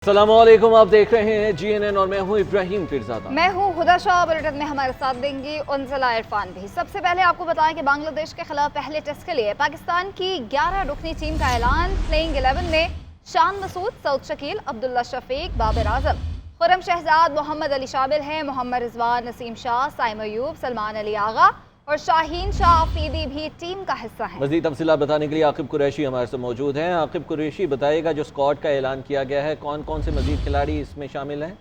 अस्सलाम वालेकुम, आप देख रहे हैं GNN और मैं हूं इब्राहिम फिरजादा। मैं हूं हुदा शाह। बुलेटिन में हमारे साथ देंगी उनजला इरफान भी। सबसे पहले आपको बताएं कि बांग्लादेश के खिलाफ पहले टेस्ट के लिए पाकिस्तान की 11 रुकनी टीम का ऐलान। प्लेइंग 11 में शान मसूद, सऊद शकील, अब्दुल्ला शफीक, बाबर आजम, खुरम शहजाद, मोहम्मद अली शामिल हैं। मोहम्मद रिजवान, नसीम शाह, साइम अयूब, सलमान अली आगा और शाहीन शाह अफरीदी भी टीम का हिस्सा हैं। मज़ीद तफसीलात बताने के लिए आकिब कुरैशी हमारे साथ मौजूद हैं। आकिब कुरैशी, बताइएगा जो स्क्वाड का ऐलान किया गया है, कौन कौन से मज़ीद खिलाड़ी इसमें शामिल हैं?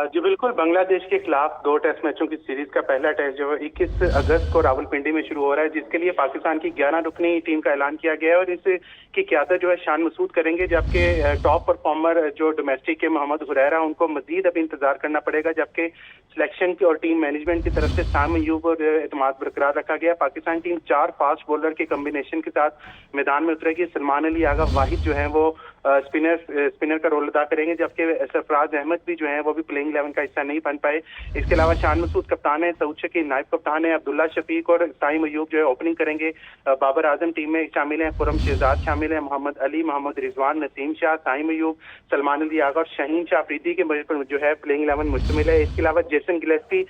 जी बिल्कुल, बांग्लादेश के खिलाफ 2 टेस्ट मैचों की सीरीज का पहला टेस्ट जो है 21 अगस्त को रावलपिंडी में शुरू हो रहा है, जिसके लिए पाकिस्तान की 11 रुकनी टीम का ऐलान किया गया है और इसकी क़यादत जो है शान मसूद करेंगे, जबकि टॉप परफॉर्मर जो डोमेस्टिक के मोहम्मद हुरैरा, उनको मजीद अब इंतजार करना पड़ेगा, जबकि सिलेक्शन की और टीम मैनेजमेंट की तरफ से साइम अयूब और एतमाद बरकरार रखा गया। पाकिस्तान टीम 4 फास्ट बॉलर के कम्बिनेशन के साथ मैदान में उतरेगी। सलमान अली आगा वाहिद जो है वो स्पिनर का रोल अदा करेंगे, जबकि सरफराज अहमद भी जो है वो भी प्लेइंग 11 का हिस्सा नहीं बन पाए। इसके अलावा शान मसूद कप्तान है, सऊद शकील नायब कप्तान है, अब्दुल्ला शफीक और साइम अयूब जो है ओपनिंग करेंगे। बाबर आजम टीम में शामिल हैं, खुरम शहजाद शामिल है, मोहम्मद अली, मोहम्मद रिजवान, नसीम शाह, साइम अयूब, सलमान अली आगा और शाहीन शाह अफरीदी के पर जो है प्लेइंग 11 मुश्तमिल है। इसके अलावा Jason Gillespie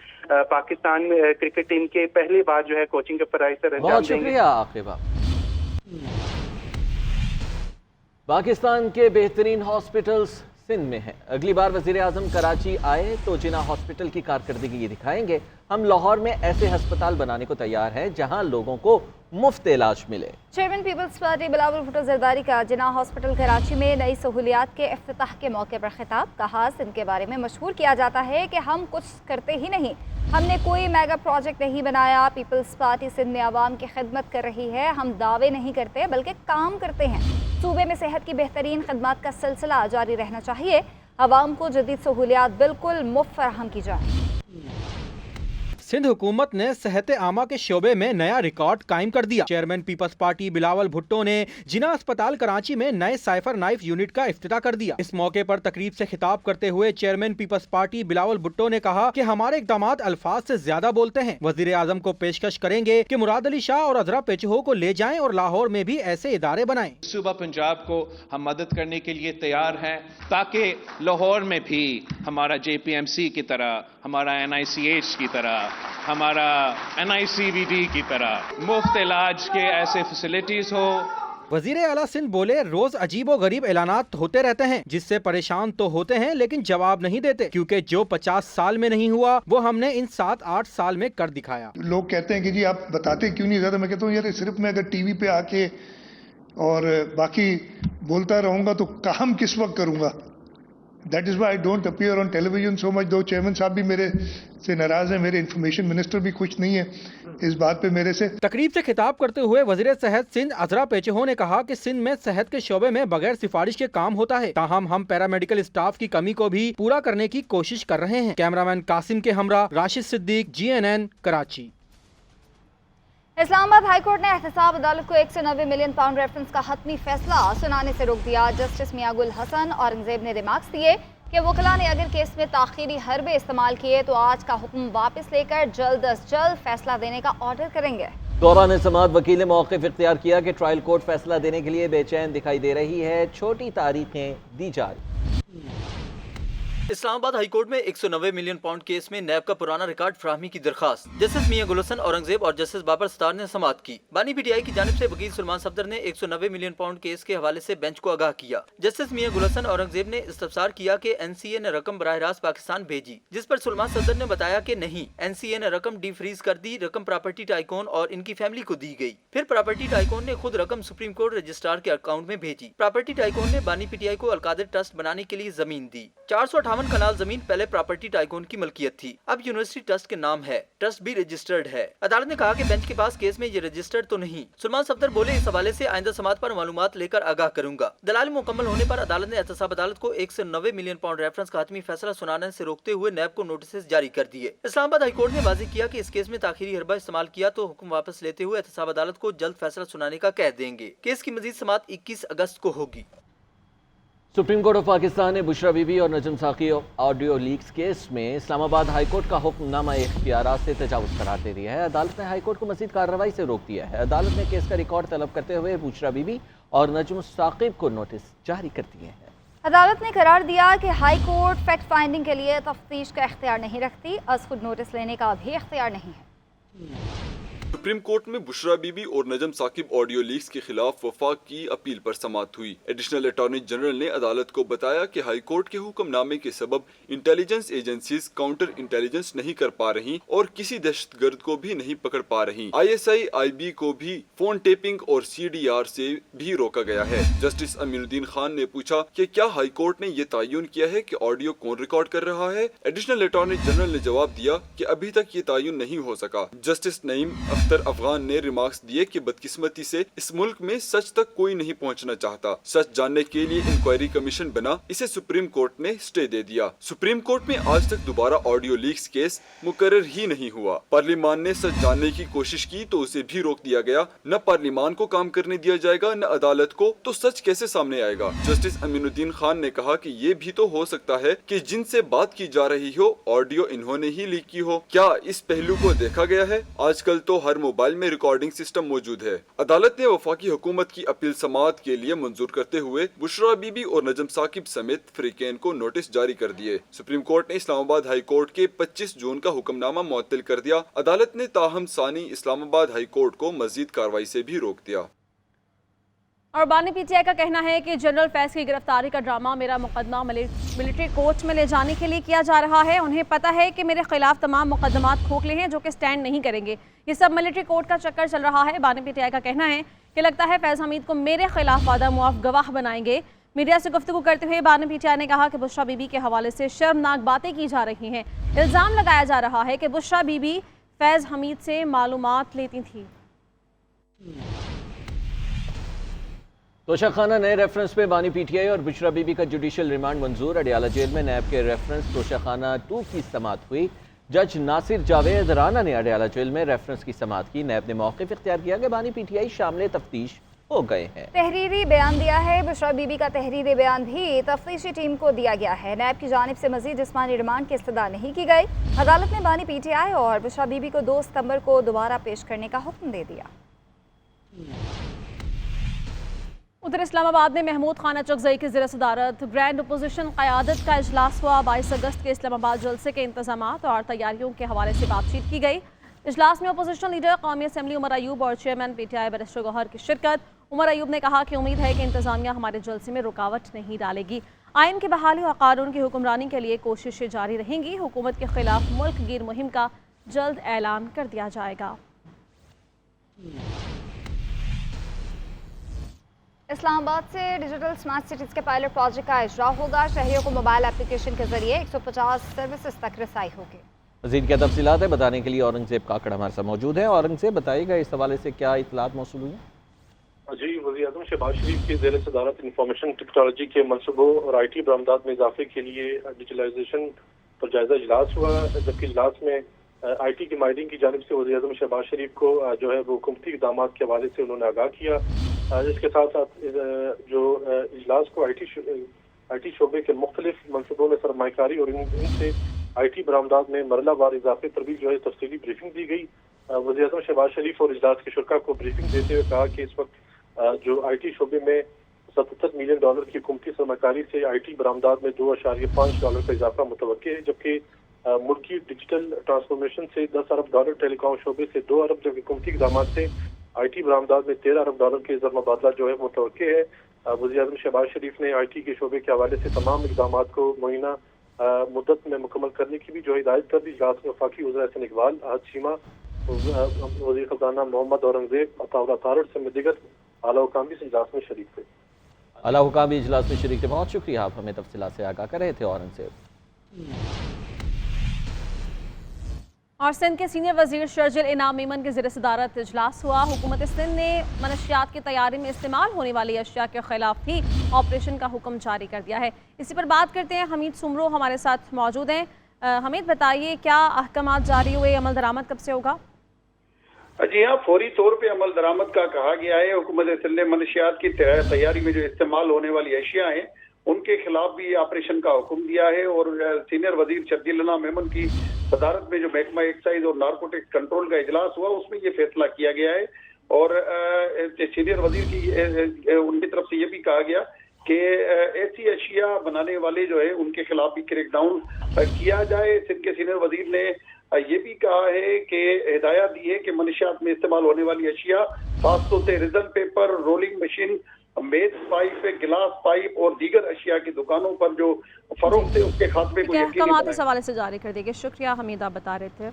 Pakistan cricket team के पहली बार जो है कोचिंग के फराइज से बहुत शुक्रिया आकिब। पाकिस्तान के बेहतरीन हॉस्पिटल्स सिंध में हैं। अगली बार वज़ीर आज़म कराची आए तो जिना हॉस्पिटल की कारकर्दगी ये दिखाएंगे। हम लाहौर में ऐसे अस्पताल बनाने को तैयार हैं जहां लोगों को मुफ्त इलाज मिले। चेयरमैन पीपल्स पार्टी बिलावल भुट्टो जरदारी का जिना हॉस्पिटल कराची में नई सहूलियात के इफ्तिताह के मौके पर खिताब। कहा, सिंध के बारे में मशहूर किया जाता है कि हम कुछ करते ही नहीं, हमने कोई मेगा प्रोजेक्ट नहीं बनाया। पीपल्स पार्टी सिंध में आवाम की खिदमत कर रही है। हम दावे नहीं करते बल्कि काम करते हैं। सूबे में सेहत की बेहतरीन खदमात का सिलसिला जारी रहना चाहिए। आवाम को जदीद सहूलियात बिल्कुल मुफ्त फराहम की जाए। सिंध हुकूमत ने सेहत आमा के शोबे में नया रिकॉर्ड कायम कर दिया। चेयरमैन पीपल्स पार्टी बिलावल भुट्टो ने जिना अस्पताल कराची में नए साइफर नाइफ यूनिट का इफ्तिताह कर दिया। इस मौके पर तकरीब से खिताब करते हुए चेयरमैन पीपल्स पार्टी बिलावल भुट्टो ने कहा कि हमारे इक़दामात अल्फाज से ज्यादा बोलते हैं। वज़ीर आज़म को पेशकश करेंगे कि मुराद अली शाह और अजरा पेचहो को ले जाएं और लाहौर में भी ऐसे इदारे बनाएं। सूबा पंजाब को हम मदद करने के लिए तैयार हैं, ताकि लाहौर में भी हमारा JPMC की तरह, हमारा NICH की तरह, हमारा NICVD की तरह मुफ्त इलाज के ऐसे फैसिलिटीज हो। वजीर आला सिंध बोले, रोज अजीबो गरीब ऐलानात होते रहते हैं जिससे परेशान तो होते हैं लेकिन जवाब नहीं देते, क्योंकि जो 50 साल में नहीं हुआ वो हमने इन 7-8 साल में कर दिखाया। लोग कहते हैं कि जी आप बताते क्यों नहीं ज्यादा। मैं कहता हूँ यार, सिर्फ मैं अगर टीवी पे आके और बाकी बोलता रहूंगा तो काम किस वक्त करूंगा। That is why I don't appear on television so much, though chairman साहब भी मेरे से नाराज हैं, मेरे इंफॉर्मेशन मिनिस्टर भी खुश नहीं है इस बात पे मेरे से। तकरीब से खिताब करते हुए वज़ीर सेहत सिंध अजरा पेचहो ने कहा कि सिंध में सेहत के शोबे में बगैर सिफारिश के काम होता है, ताहम हम पैरामेडिकल स्टाफ की कमी को भी पूरा करने की कोशिश कर रहे हैं। कैमरामैन कासिम के हमरा राशिद सिद्दीक, GNN कराची। इस्लामाबाद हाईकोर्ट ने एहतसाब अदालत को 190 मिलियन पाउंड रेफरेंस का हतमी फैसला सुनाने से रोक दिया। जस्टिस मियागुल हसन औरंगजेब ने रिमार्क्स दिए कि वकला ने अगर केस में ताखीरी हरबे इस्तेमाल किए तो आज का हुक्म वापस लेकर जल्द अज जल्द फैसला देने का ऑर्डर करेंगे। दौरान समाअत वकील ने मौक़िफ़ इख्तियार किया कि ट्रायल कोर्ट फैसला देने के लिए बेचैन दिखाई दे रही है, छोटी तारीखें दी जा रही। इस्लामाबाद हाईकोर्ट में 190 मिलियन पाउंड केस में नैब का पुराना रिकॉर्ड फराहमी की दरखास्त जस्टिस मियां गुल हसन औरंगजेब और जस्टिस बाबर सत्तार ने समाअत की। बानी PTI की जानिब से वकील सलमान सफदर ने 190 मिलियन पाउंड केस के हवाले से बेंच को आगाह किया। जस्टिस मियां गुल हसन औरंगजेब ने इस्तफसार किया कि NCA ने रकम बराह रास्त पाकिस्तान भेजी, जिस पर सलमान सफदर ने बताया कि नहीं, NCA ने रकम डीफ्रीज कर दी, रकम प्रॉपर्टी टाइकून और इनकी फैमिली को दी गई। फिर प्रॉपर्टी टाइकून ने खुद रकम सुप्रीम कोर्ट रजिस्ट्रार के अकाउंट में भेजी। प्रॉपर्टी टाइकून ने बानी PTI को अलकादिर ट्रस्ट बनाने के लिए जमीन दी। 458 कनाल जमीन पहले प्रॉपर्टी टाइकून की मलकियत थी, अब यूनिवर्सिटी ट्रस्ट के नाम है, ट्रस्ट भी रजिस्टर्ड है। अदालत ने कहा कि बेंच के पास केस में ये रजिस्टर्ड तो नहीं। सलमान सफदर बोले, इस हवाले से आइंदा समाअत पर मालूमात लेकर आगाह करूंगा। दलाल मुकम्मल होने पर अदालत ने एहतसाब अदालत को 190 मिलियन पाउंड रेफरेंस का हतमी फैसला सुनाने से रोकते हुए नैब को नोटिस जारी कर दिए। इस्लामाबाद हाईकोर्ट ने वाज़ेह किया कि इस केस में ताखीरी हरबा इस्तेमाल किया तो हुक्म वापस लेते हुए एहतसाब अदालत को जल्द फैसला सुनाने का कह देंगे। केस की मजीद समाअत 21 अगस्त को होगी। सुप्रीम कोर्ट ऑफ पाकिस्तान ने बुशरा बीबी और नजम साकी ऑडियो लीक्स केस में इस्लामाबाद हाईकोर्ट का हुक्मनामा इख्तियारात से तजावुज़ करार दे दिया है। अदालत ने हाईकोर्ट को मज़ीद कार्रवाई से रोक दिया है। अदालत ने केस का रिकॉर्ड तलब करते हुए बुशरा बीबी और नजम साकिब को नोटिस जारी कर दिए हैं। अदालत ने करार दिया कि हाई कोर्ट फैक्ट फाइंडिंग के लिए तफ्तीश का इख्तियार नहीं रखती, आज खुद नोटिस लेने का भी इख्तियार नहीं है। सुप्रीम कोर्ट में बुशरा बीबी और नजम साकिब ऑडियो लीक्स के खिलाफ वफाक की अपील पर समाअत हुई। एडिशनल अटॉर्नी जनरल ने अदालत को बताया कि हाई कोर्ट के हुक्मनामे के सबब इंटेलिजेंस एजेंसीज काउंटर इंटेलिजेंस नहीं कर पा रही और किसी दहशतगर्द को भी नहीं पकड़ पा रही। ISI IB को भी फोन टेपिंग और CDR से भी रोका गया है। जस्टिस अमीनुद्दीन खान ने पूछा कि क्या हाई कोर्ट ने ये तयन किया है कि ऑडियो कौन रिकॉर्ड कर रहा है। एडिशनल अटॉर्नी जनरल ने जवाब दिया कि अभी तक ये तयन नहीं हो सका। जस्टिस नईम अख्तर अफगान ने रिमार्क्स दिए कि बदकिस्मती से इस मुल्क में सच तक कोई नहीं पहुंचना चाहता। सच जानने के लिए इंक्वायरी कमीशन बना, इसे सुप्रीम कोर्ट ने स्टे दे दिया। सुप्रीम कोर्ट में आज तक दोबारा ऑडियो लीक्स केस मुकर्रर ही नहीं हुआ। पार्लियामान ने सच जानने की कोशिश की तो उसे भी रोक दिया गया। न पार्लियामान को काम करने दिया जाएगा न अदालत को, तो सच कैसे सामने आएगा। जस्टिस अमीनुद्दीन खान ने कहा कि ये भी तो हो सकता है कि जिनसे बात की जा रही हो ऑडियो इन्होंने ही लीक की हो। क्या इस पहलू को देखा गया है? आजकल तो हर मोबाइल में रिकॉर्डिंग सिस्टम मौजूद है। अदालत ने वफाकी हुकूमत की अपील समाअत के लिए मंजूर करते हुए बुशरा बीबी और नजम साकिब समेत फरीकैन को नोटिस जारी कर दिए। सुप्रीम कोर्ट ने इस्लामाबाद हाई कोर्ट के 25 जून का हुक्मनामा मुअत्तल कर दिया। अदालत ने ताहम सानी इस्लामाबाद हाई कोर्ट को मजीद कार्रवाई से भी रोक दिया। और बानी PTI का कहना है कि जनरल फैज की गिरफ्तारी का ड्रामा मेरा मुकदमा मिलिट्री कोर्ट में ले जाने के लिए किया जा रहा है। उन्हें पता है कि मेरे खिलाफ तमाम मुकदमात खोखले हैं जो कि स्टैंड नहीं करेंगे। ये सब मिलिट्री कोर्ट का चक्कर चल रहा है। बानी PTI का कहना है कि लगता है फैज़ हमीद को मेरे खिलाफ वादा मुआफ गवाह बनाएंगे। मीडिया से गुफ्तगू करते हुए बानी PTI ने कहा कि बुशरा बीबी के हवाले से शर्मनाक बातें की जा रही हैं। इल्ज़ाम लगाया जा रहा है कि बुशरा बीबी फैज़ हमीद से मालूमात लेती थी। तोशा खाना नए रेफरेंस पे बानी PTI और बुशरा बीबी का जुडिशल रिमांड मंजूर। अडियाला जेल में नैब के रेफरेंस तोशा खाना 2 की समाअत हुई। जज नासिर जावेद राना ने अडियाला जेल में रेफरेंस की समाअत की। नैब ने मौक़िफ़ इख्तियार किया कि बानी PTI शामिल तफ्तीश हो गए हैं। तहरीरी बयान दिया है। बुशरा बीबी का तहरीरी बयान भी तफ्तीशी टीम को दिया गया है। नैब की जानिब से मजीद जिस्मानी रिमांड की इस्तदा नहीं की गई। अदालत ने बानी PTI और बुशरा बीबी को 2 सितंबर को दोबारा पेश करने का हुक्म दे दिया। उधर इस्लामाबाद में महमूद खान अचकज़ई की ज़ेर सदारत ग्रैंड अपोजिशन क़यादत का इजलास हुआ। 22 अगस्त के इस्लामाबाद जलसे के इंतजामात और तैयारियों के हवाले से बातचीत की गई। इजलास में अपोजिशन लीडर कौमी असम्बली उमर अयूब और चेयरमैन PTI बैरिस्टर गौहर की शिरकत। उमर अयूब ने कहा कि उम्मीद है कि इंतजामिया हमारे जलसे में रुकावट नहीं डालेगी। आइन की बहाली और कानून की हुक्मरानी के लिए कोशिशें जारी रहेंगी। हुकूमत के खिलाफ मुल्क गिर मुहिम का जल्द ऐलान कर दिया जाएगा। इस्लामाबाद से डिजिटल स्मार्ट सिटीज़ के पायलट प्रोजेक्ट का इजरा होगा। शहरियों को मोबाइल एप्लीकेशन के जरिए 150 सर्विसेज तक रसाई होगी। मज़ीद क्या तफसीलात है बताने के लिए औरंगजेब काकड़ हमारे साथ मौजूद है। औरंगजेब बताइएगा इस हवाले से क्या इतलात मौसूल हुई? जी, वज़ीर आज़म शहबाज शरीफ की ज़ेर सदारत इंफॉर्मेशन टेक्नोलॉजी के मनसूबों और IT बरामदात में इजाफे के लिए डिजिटलाइजेशन पर जायजा इजलास हुआ। जबकि इजलास में IT के माहिरीन की जानिब से वज़ीर आज़म शहबाज शरीफ को जो है वो हुकूमती इक़दामात के हवाले से उन्होंने आगाह किया। इसके साथ साथ जो इजलास को IT शोबे के मुख्तलिफ मनसूबों में सरमायाकारी और इनसे IT बरामदात में मरलावार इजाफे पर भी जो है तफसीली ब्रीफिंग दी गई। वज़ीर आज़म शहबाज शरीफ और इजलास के शुरा को ब्रीफिंग देते हुए कहा कि इस वक्त जो IT शोबे में $77 मिलियन की हुकूमती सरमायाकारी से IT बरामदात में $2.5 का इजाफा मुतवक्के है। जबकि मुल्की डिजिटल ट्रांसफॉर्मेशन से $10 अरब, टेलीकॉम शोबे से $2 अरब, जबकि हुकूमती इक़दामात से IT बरामदात में $13 अरब के ज़रमबादला जो है मुतवक्के है। वज़ीर आज़म शहबाज शरीफ ने IT के शोबे के हवाले से तमाम इक़दामात को मुइना मुद्दत में मुकम्मल करने की भी जो हिदायत कर दी। इजलास में वफाकी वज़ीर एहसन इकबाल, अहद शीमा, वज़ीर ख़ज़ाना मोहम्मद औरंगज़ेब, अताउल्लाह तारड़ समेत दीगर आला हुकाम भी इस इजलास में शरीक थे। आला हुकाम भी इजलास में शरीक थे। बहुत शुक्रिया, आप हमें तफसीलात से आगाह कर रहे थे औरंगज़ेब। और सिंध के सीनियर वजीर शर्जिल इनाम मेमन के ज़ेर सदारत इजलास हुआ। हुकूमत सिंध ने मनशियात की तैयारी में इस्तेमाल होने वाली अशिया के खिलाफ भी ऑपरेशन का हुक्म जारी कर दिया है। इसी पर बात करते हैं, हमीद सुमरो हमारे साथ मौजूद हैं। हमीद बताइए, क्या अहकाम जारी हुए, अमल दरामद कब से होगा? जी हाँ, फौरी तौर पे अमल दरामद का कहा गया है। हुकूमत सिंध ने मनशियात की तैयारी में जो इस्तेमाल होने वाली अशिया हैं उनके खिलाफ भी ऑपरेशन का हुक्म दिया है। और सीनियर वजीर शर्जिल इनाम मेमन की सदारत में जो महकमा एक्साइज और नारकोटिक्स कंट्रोल का इजलास हुआ उसमें ये फैसला किया गया है। और सीनियर वजीर की उनकी तरफ से ये भी कहा गया کہ ایسی اشیاء بنانے والے جو ہے ان کے خلاف بھی کریک ڈاؤن کیا جائے۔ سندھ کے سینئر وزیر نے یہ بھی کہا ہے کہ ہدایت دی ہے کہ منشیات میں استعمال ہونے والی اشیاء خاص طور سے ریزن پیپر، رولنگ مشین، میز پائپ، گلاس پائپ اور دیگر اشیاء کی دکانوں پر جو فروخت ہے اس کے خاتمے کو یقینی احکامات بنائیں۔ اس حوالے سے جاری کر دیے گئے۔ شکریہ حمید، آپ بتا رہے تھے۔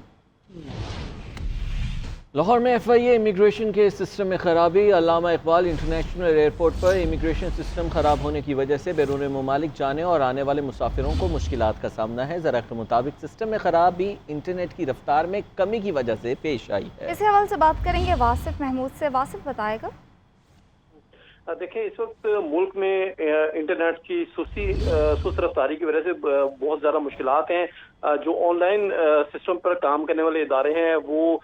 لاہور میں FIA امیگریشن کے سسٹم میں خرابی۔ علامہ اقبال انٹرنیشنل ایئرپورٹ پر امیگریشن سسٹم خراب ہونے کی وجہ سے بیرون ممالک جانے اور آنے والے مسافروں کو مشکلات کا سامنا ہے۔ ذرائع کے مطابق سسٹم میں خرابی انٹرنیٹ کی رفتار میں کمی کی وجہ سے پیش آئی ہے۔ اسی حوالے سے بات کریں گے واصف محمود سے۔ واصف بتائے گا۔ دیکھیں، اس وقت ملک میں انٹرنیٹ کی سست رفتاری کی وجہ سے بہت زیادہ مشکلات ہیں۔ جو آن لائن سسٹم پر کام کرنے والے ادارے ہیں وہ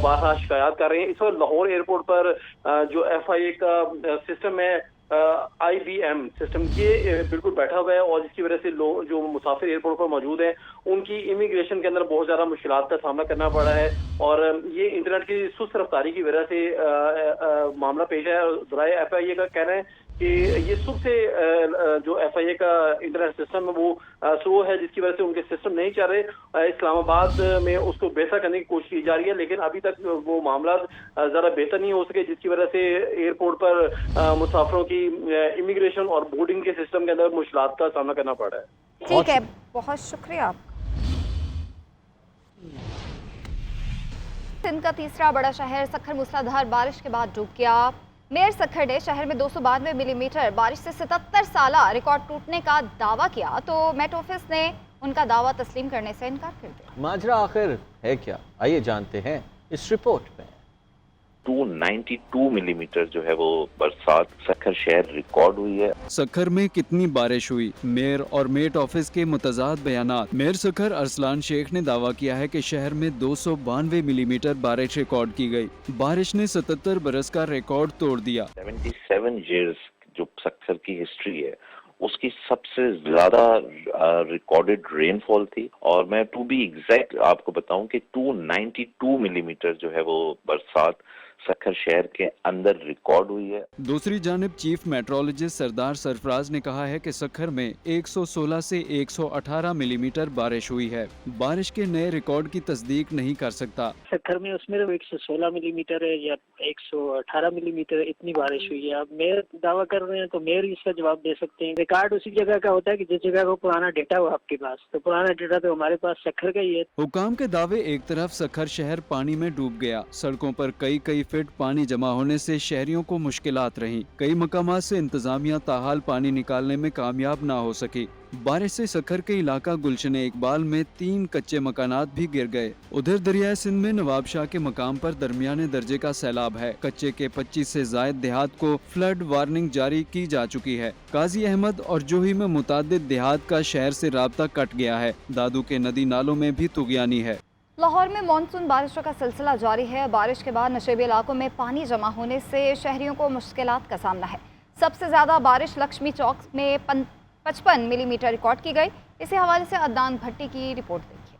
بارہا شکایات کر رہے ہیں۔ اس وقت لاہور ایئرپورٹ پر جو FIA کا سسٹم ہے، IBM سسٹم، یہ بالکل بیٹھا ہوا ہے اور جس کی وجہ سے لوگ جو مسافر ایئرپورٹ پر موجود ہیں ان کی امیگریشن کے اندر بہت زیادہ مشکلات کا سامنا کرنا پڑا ہے، اور یہ انٹرنیٹ کی سست رفتاری کی وجہ سے معاملہ پیش ہے۔ ذرائع FIA کا کہنا ہے کہ یہ صبح سے جو FIA کا انٹرنیٹ سسٹم ہے وہ سلو ہے، جس کی وجہ سے ان کے سسٹم نہیں چل رہے۔ اسلام آباد میں اس کو بہتر کرنے کی کوشش کی جا رہی ہے، لیکن ابھی تک وہ معاملات ذرا بہتر نہیں ہو سکے، جس کی وجہ سے ایئرپورٹ پر مسافروں کی امیگریشن اور بورڈنگ کے سسٹم کے اندر مشکلات کا سامنا کرنا پڑ رہا ہے۔ ٹھیک ہے، بہت شکریہ آپ کا۔ سندھ کا تیسرا بڑا شہر سکھر موسلادھار بارش کے بعد ڈوب گیا۔ میئر سکھر نے شہر میں 292 ملی میٹر بارش سے 77 سالہ ریکارڈ ٹوٹنے کا دعویٰ کیا تو میٹ آفس نے ان کا دعویٰ تسلیم کرنے سے انکار کر دیا۔ ماجرا آخر ہے کیا؟ آئیے جانتے ہیں اس رپورٹ میں۔ 292 ملی میٹر جو ہے وہ برسات سکھر شہر ریکارڈ ہوئی ہے۔ سکھر میں کتنی بارش ہوئی؟ میئر اور میٹ آفس کے متضاد بیانات۔ میئر سکھر ارسلان شیخ نے دعویٰ کیا ہے کہ شہر میں 292 ملی میٹر بارش ریکارڈ کی گئی۔ بارش نے 77 برس کا ریکارڈ توڑ دیا۔ 77 ایئرز جو سکھر کی ہسٹری ہے اس کی سب سے زیادہ ریکارڈڈ رین فال تھی، اور میں ٹو بی ایگزیکٹ آپ کو بتاؤں کہ 292 ملی میٹر جو ہے وہ برسات سکھر شہر کے اندر ریکارڈ ہوئی ہے۔ دوسری جانب چیف میٹرولوجسٹ سردار سرفراز نے کہا ہے کہ سکھر میں 116 سے 118 ملی میٹر بارش ہوئی ہے۔ بارش کے نئے ریکارڈ کی تصدیق نہیں کر سکتا۔ سکھر میں اس میں 116 ملی میٹر ہے یا 118 ملی میٹر اتنی بارش ہوئی ہے۔ اب میئر دعویٰ کر رہے ہیں تو میئر اس کا جواب دے سکتے ہیں۔ ریکارڈ اسی جگہ کا ہوتا ہے کہ جس جگہ کو پرانا ڈیٹا ہو آپ کے پاس، تو پرانا ڈیٹا تو ہمارے پاس سکھر کا ہی ہے۔ حکام کے دعوے ایک طرف، سکھر شہر پانی میں ڈوب گیا۔ سڑکوں پر کئی فٹ پانی جمع ہونے سے شہریوں کو مشکلات رہیں۔ کئی مقامات سے انتظامیہ تاحال پانی نکالنے میں کامیاب نہ ہو سکی۔ بارش سے سکھر کے علاقہ گلشن اقبال میں 3 کچے مکانات بھی گر گئے۔ ادھر دریائے سندھ میں نواب شاہ کے مقام پر درمیانے درجے کا سیلاب ہے۔ کچے کے 25 سے زائد دیہات کو فلڈ وارننگ جاری کی جا چکی ہے۔ قاضی احمد اور جوہی میں متعدد دیہات کا شہر سے رابطہ کٹ گیا ہے۔ دادو کے ندی نالوں میں بھی طغیانی ہے۔ لاہور میں مانسون بارشوں کا سلسلہ جاری ہے۔ بارش کے بعد نشیبی علاقوں میں پانی جمع ہونے سے شہریوں کو مشکلات کا سامنا ہے۔ سب سے زیادہ بارش لکشمی چوک میں 55 ملی میٹر ریکارڈ کی گئی۔ اسی حوالے سے عدنان بھٹی کی رپورٹ دیکھیے۔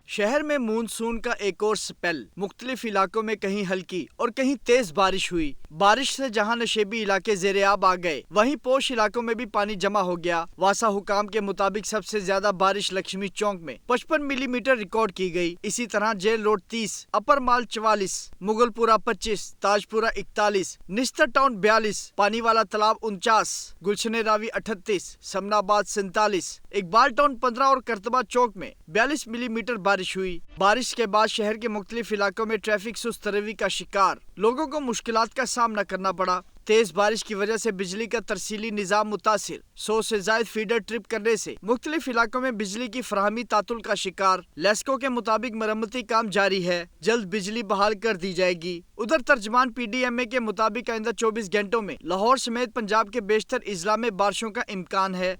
شہر میں مونسون کا ایک اور سپیل، مختلف علاقوں میں کہیں ہلکی اور کہیں تیز بارش ہوئی۔ بارش سے جہاں نشیبی علاقے زیر آب آ گئے، وہیں پوش علاقوں میں بھی پانی جمع ہو گیا۔ واسا حکام کے مطابق سب سے زیادہ بارش لکشمی چوک میں 55 ملی میٹر ریکارڈ کی گئی۔ اسی طرح جیل روڈ 30، اپر مال 44، مغل پورہ 25، تاج پورہ 41، نشتر ٹاؤن 42، پانی والا تالاب 49، گلشن راوی 38، سمنا آباد 47، اقبال ٹاؤن 15 اور کرتبہ چوک میں 42 ملی میٹر بارش ہوئی۔ بارش کے بعد شہر کے مختلف علاقوں میں ٹریفک سست روی کا شکار، لوگوں کو مشکلات کا سامنا کرنا پڑا۔ تیز بارش کی وجہ سے بجلی کا ترسیلی نظام متاثر، 100 سے زائد فیڈر ٹرپ کرنے سے مختلف علاقوں میں بجلی کی فراہمی تعطل کا شکار۔ لیسکو کے مطابق مرمتی کام جاری ہے، جلد بجلی بحال کر دی جائے گی۔ ادھر ترجمان PDMA کے مطابق آئندہ 24 گھنٹوں میں لاہور سمیت پنجاب کے بیشتر اضلاع میں بارشوں کا امکان ہے۔